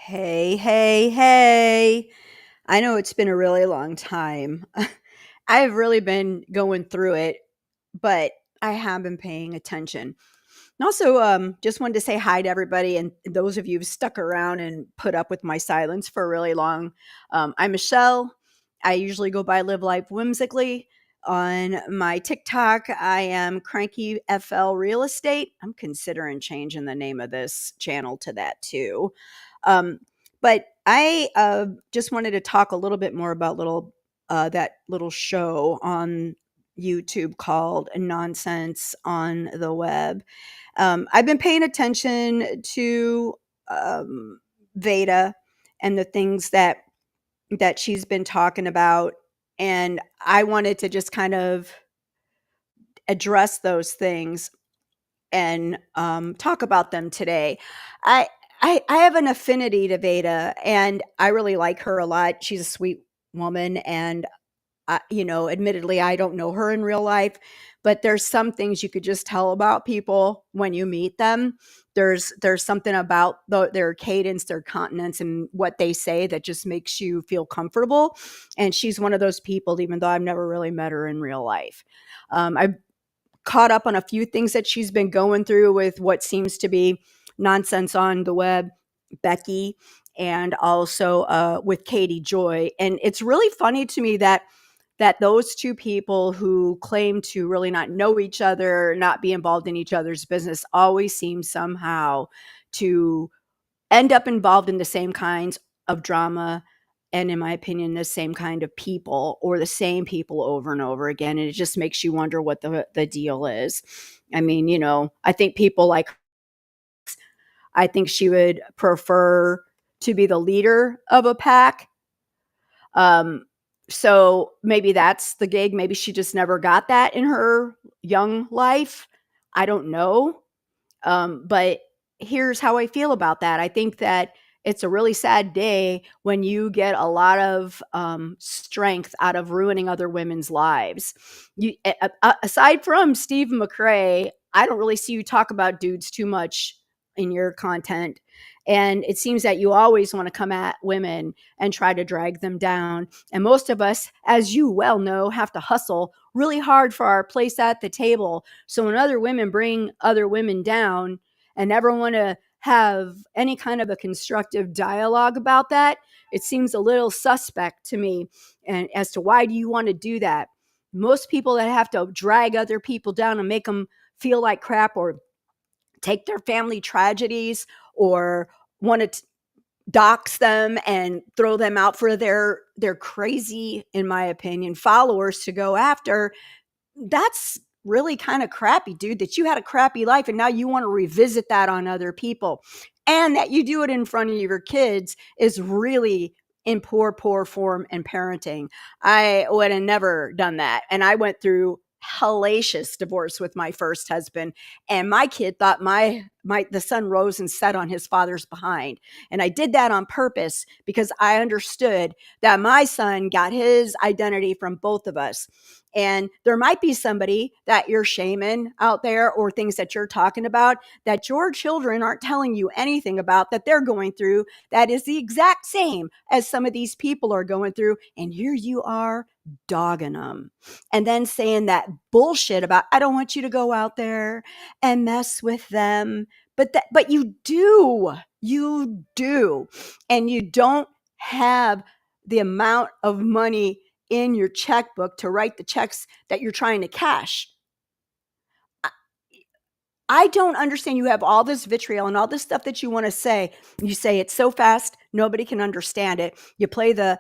Hey, hey, hey. I know it's been a really long time. I've really been going through it, but I have been paying attention. And also, just wanted to say hi to everybody and those of you who've stuck around and put up with my silence for really long. I'm Michelle. I usually go by Live Life Whimsically. On my TikTok, I am Cranky FL Real Estate. I'm considering changing the name of this channel to that too. Um, but I just wanted to talk a little bit more about that little show on YouTube called Nonsense on the Web. I've been paying attention to Veda and the things that she's been talking about, and I wanted to just kind of address those things and talk about them today. I, I have an affinity to Veda, and I really like her a lot. She's a sweet woman, and admittedly, I don't know her in real life, but there's some things you could just tell about people when you meet them. There's something about their cadence, their continence, and what they say that just makes you feel comfortable. And she's one of those people, even though I've never really met her in real life. I've caught up on a few things that she's been going through with what seems to be nonsense on the web, Becky, and also with Katie Joy. And it's really funny to me that those two people who claim to really not know each other, not be involved in each other's business, always seem somehow to end up involved in the same kinds of drama and, in my opinion, the same kind of people or the same people over and over again. And it just makes you wonder what the deal is. I mean, I think people like, I think she would prefer to be the leader of a pack. So maybe that's the gig. Maybe she just never got that in her young life. I don't know. But here's how I feel about that. I think that it's a really sad day when you get a lot of strength out of ruining other women's lives. Aside from Steve McRae, I don't really see you talk about dudes too much in your content. And it seems that you always want to come at women and try to drag them down. And most of us, as you well know, have to hustle really hard for our place at the table. So when other women bring other women down and never want to have any kind of a constructive dialogue about that, it seems a little suspect to me. And as to why do you want to do that? Most people that have to drag other people down and make them feel like crap or take their family tragedies or want to dox them and throw them out for their crazy, in my opinion, followers to go after, that's really kind of crappy, dude, that you had a crappy life and now you want to revisit that on other people. And that you do it in front of your kids is really in poor form and parenting. I would have never done that. And I went through hellacious divorce with my first husband, and my kid thought the sun rose and set on his father's behind. And I did that on purpose because I understood that my son got his identity from both of us. And there might be somebody that you're shaming out there or things that you're talking about that your children aren't telling you anything about that they're going through that is the exact same as some of these people are going through. And here you are dogging them and then saying that bullshit about, I don't want you to go out there and mess with them. But you do. And you don't have the amount of money in your checkbook to write the checks that you're trying to cash. I don't understand. You have all this vitriol and all this stuff that you want to say. You say it so fast, nobody can understand it. You play the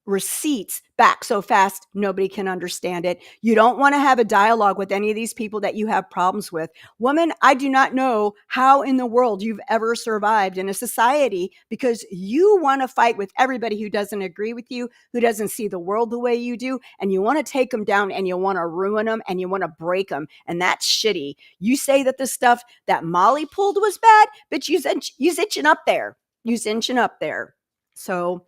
receipts back so fast, nobody can understand it. You don't want to have a dialogue with any of these people that you have problems with. Woman, I do not know how in the world you've ever survived in a society because you want to fight with everybody who doesn't agree with you, who doesn't see the world the way you do, and you want to take them down and you want to ruin them and you want to break them. And that's shitty. You say that the stuff that Molly pulled was bad, but you's itching up there. You's inching up there. So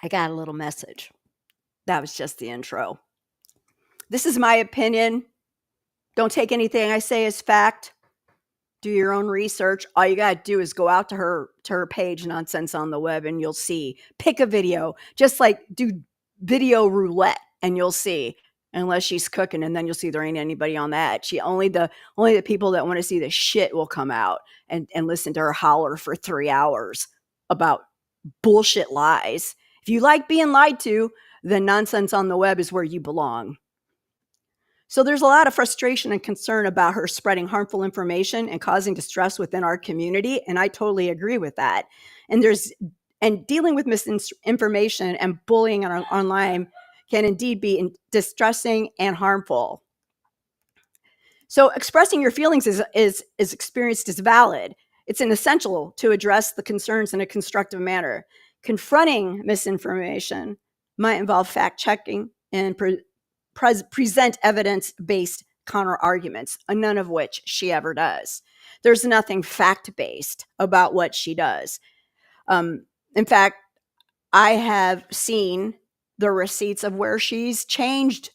I got a little message. That was just the intro. This is my opinion. Don't take anything I say as fact. Do your own research. All you gotta do is go out to her page, Nonsense on the Web, and you'll see. Pick a video. Just like do video roulette, and you'll see. Unless she's cooking, and then you'll see there ain't anybody on that. She only the people that want to see the shit will come out and listen to her holler for 3 hours about bullshit lies. If you like being lied to, then Nonsense on the Web is where you belong. So there's a lot of frustration and concern about her spreading harmful information and causing distress within our community, and I totally agree with that. And there's and dealing with misinformation and bullying online can indeed be distressing and harmful. So expressing your feelings is experienced as valid. It's an essential to address the concerns in a constructive manner. Confronting misinformation might involve fact checking and present evidence based counter arguments, none of which she ever does. There's nothing fact based about what she does. In fact, I have seen the receipts of where she's changed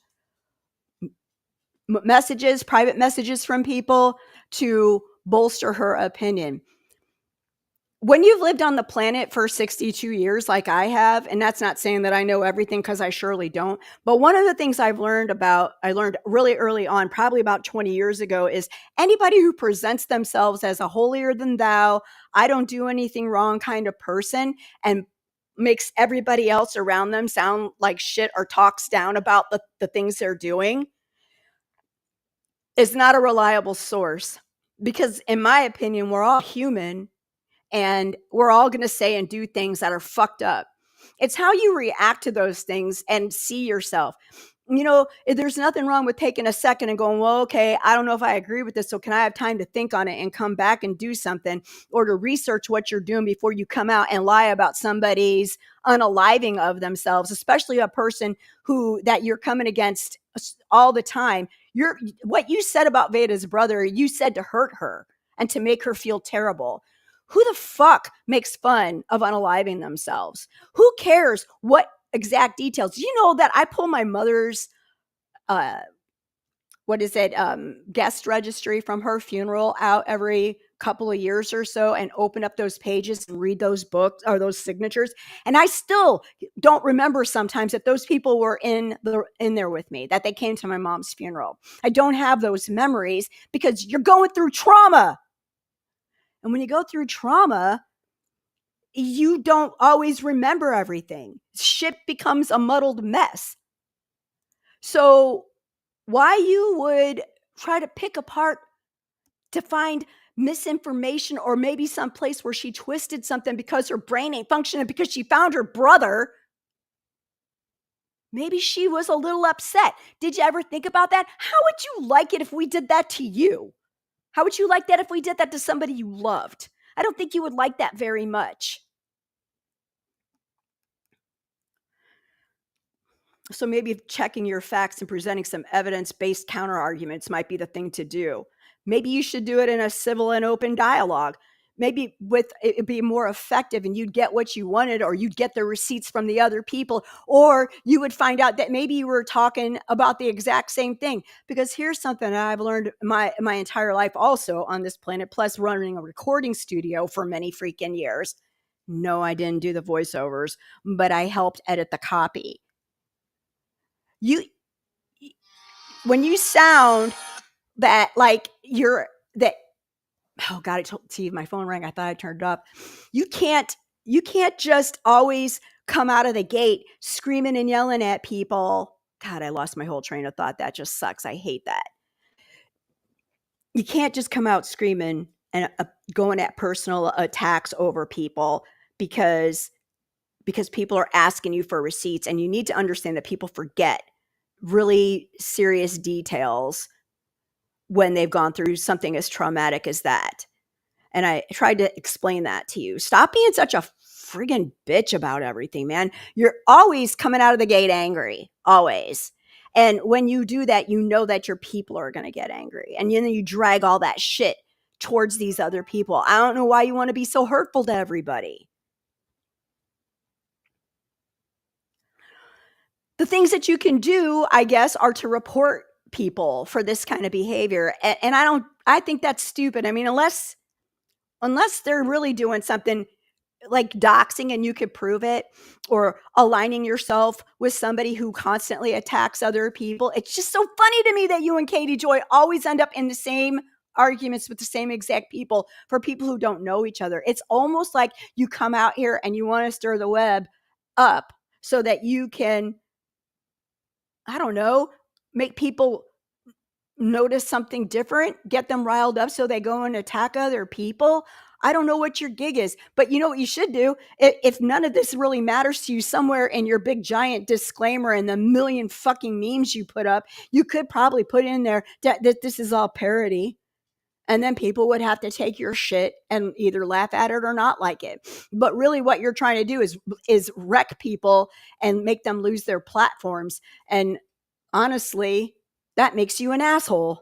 messages, private messages from people to bolster her opinion. When you've lived on the planet for 62 years, like I have, and that's not saying that I know everything because I surely don't, but one of the things I learned really early on, probably about 20 years ago, is anybody who presents themselves as a holier than thou, I don't do anything wrong kind of person and makes everybody else around them sound like shit or talks down about the things they're doing is not a reliable source. Because in my opinion, we're all human and we're all going to say and do things that are fucked up. It's how you react to those things and see yourself. There's nothing wrong with taking a second and going, well, okay, I don't know if I agree with this. So can I have time to think on it and come back and do something, or to research what you're doing before you come out and lie about somebody's unaliving of themselves, especially a person that you're coming against all the time. What you said about Veda's brother, you said to hurt her and to make her feel terrible. Who the fuck makes fun of unaliving themselves? Who cares what exact details? You know that I pull my mother's guest registry from her funeral out every couple of years or so and open up those pages and read those books or those signatures, and I still don't remember sometimes that those people were in there with me, that they came to my mom's funeral. I don't have those memories because you're going through trauma. And when you go through trauma, you don't always remember everything. Shit becomes a muddled mess. So why you would try to pick apart to find misinformation, or maybe some place where she twisted something because her brain ain't functioning because she found her brother, maybe she was a little upset. Did you ever think about that? How would you like it if we did that to you? How would you like that if we did that to somebody you loved? I don't think you would like that very much. So maybe checking your facts and presenting some evidence-based counter arguments might be the thing to do. Maybe you should do it in a civil and open dialogue. Maybe it'd be more effective and you'd get what you wanted, or you'd get the receipts from the other people, or you would find out that maybe you were talking about the exact same thing. Because here's something that I've learned my entire life also on this planet, plus running a recording studio for many freaking years. No, I didn't do the voiceovers, but I helped edit the copy. When you sound that like you're that oh god, my phone rang, I thought I turned it off. You can't just always come out of the gate screaming and yelling at people. God, I lost my whole train of thought. That just sucks. I hate that. You can't just come out screaming and going at personal attacks over people because people are asking you for receipts, and you need to understand that people forget really serious details when they've gone through something as traumatic as that. And I tried to explain that to you. Stop being such a friggin' bitch about everything, man. You're always coming out of the gate angry, always. And when you do that, you know that your people are going to get angry. And then you drag all that shit towards these other people. I don't know why you want to be so hurtful to everybody. The things that you can do, I guess, are to report people for this kind of behavior. And I think that's stupid. I mean, unless they're really doing something like doxing and you could prove it, or aligning yourself with somebody who constantly attacks other people. It's just so funny to me that you and Katie Joy always end up in the same arguments with the same exact people for people who don't know each other. It's almost like you come out here and you want to stir the web up so that you can, I don't know, make people notice something different, get them riled up so they go and attack other people. I don't know what your gig is, but you know what you should do? If none of this really matters to you, somewhere in your big giant disclaimer and the million fucking memes you put up, you could probably put in there that this is all parody. And then people would have to take your shit and either laugh at it or not like it. But really what you're trying to do is wreck people and make them lose their platforms. And honestly, that makes you an asshole.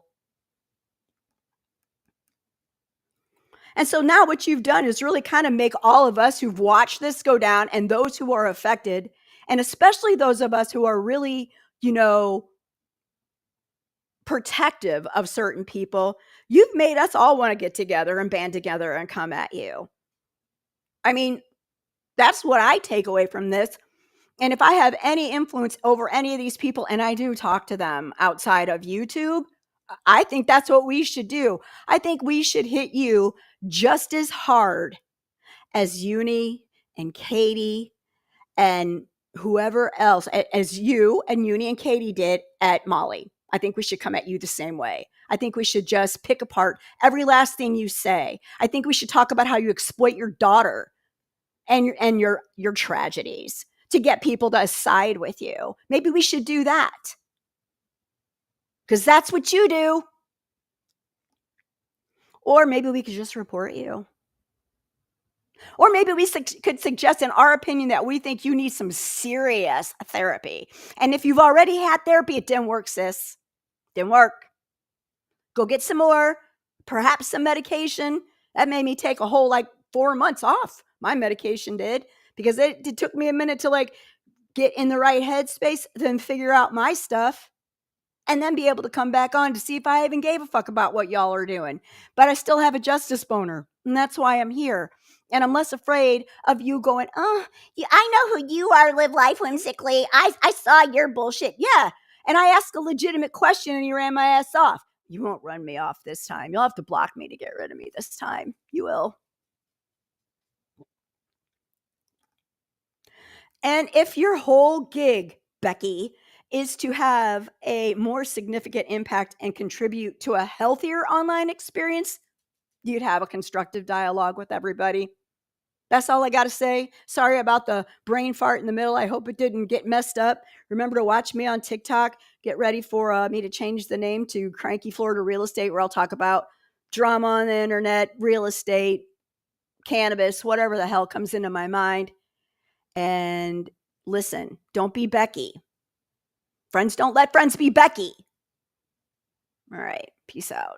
And so now what you've done is really kind of make all of us who've watched this go down, and those who are affected, and especially those of us who are really, you know, protective of certain people, you've made us all want to get together and band together and come at you. I mean, that's what I take away from this. And if I have any influence over any of these people, and I do talk to them outside of YouTube, I think that's what we should do. I think we should hit you just as hard as Uni and Katie and whoever else, as you and Uni and Katie did at Molly. I think we should come at you the same way. I think we should just pick apart every last thing you say. I think we should talk about how you exploit your daughter and your tragedies to get people to side with you. Maybe we should do that, because that's what you do. Or maybe we could just report you. Or maybe we could suggest, in our opinion, that we think you need some serious therapy. And if you've already had therapy, it didn't work, sis. Didn't work. Go get some more, perhaps some medication. That made me take a whole 4 months off. My medication did, because it took me a minute to get in the right headspace, then figure out my stuff, and then be able to come back on to see if I even gave a fuck about what y'all are doing. But I still have a justice boner, and that's why I'm here. And I'm less afraid of you going, oh, yeah, I know who you are, live life whimsically. I saw your bullshit. Yeah. And I asked a legitimate question and you ran my ass off. You won't run me off this time. You'll have to block me to get rid of me this time. You will. And if your whole gig, Becky, is to have a more significant impact and contribute to a healthier online experience, you'd have a constructive dialogue with everybody. That's all I got to say. Sorry about the brain fart in the middle. I hope it didn't get messed up. Remember to watch me on TikTok. Get ready for me to change the name to Cranky Florida Real Estate, where I'll talk about drama on the internet, real estate, cannabis, whatever the hell comes into my mind. And listen, don't be Becky. Friends don't let friends be Becky. All right. Peace out.